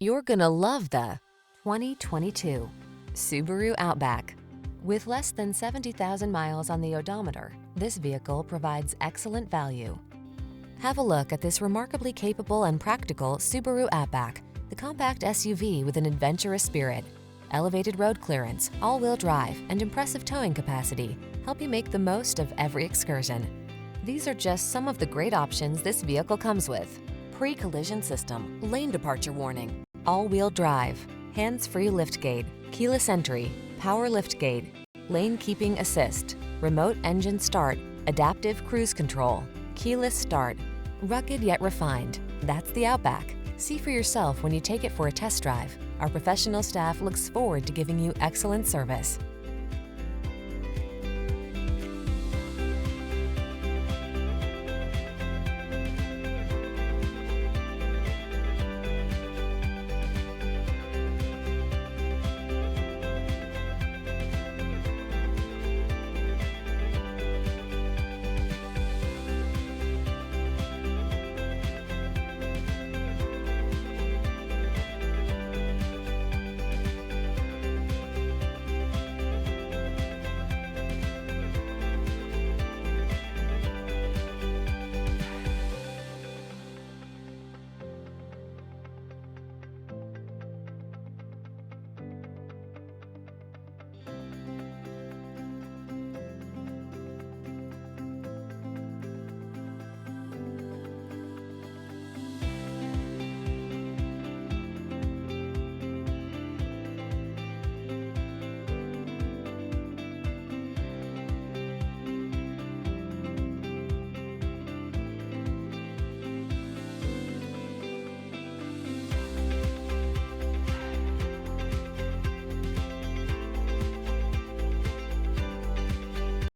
You're gonna love the 2022 Subaru Outback. With less than 70,000 miles on the odometer, this vehicle provides excellent value. Have a look at this remarkably capable and practical Subaru Outback, the compact SUV with an adventurous spirit. Elevated road clearance, all-wheel drive, and impressive towing capacity help you make the most of every excursion. These are just some of the great options this vehicle comes with: pre-collision system, lane departure warning, all-wheel drive, hands-free liftgate, keyless entry, power liftgate, lane keeping assist, remote engine start, adaptive cruise control, keyless start. Rugged yet refined. That's the Outback. See for yourself when you take it for a test drive. Our professional staff looks forward to giving you excellent service.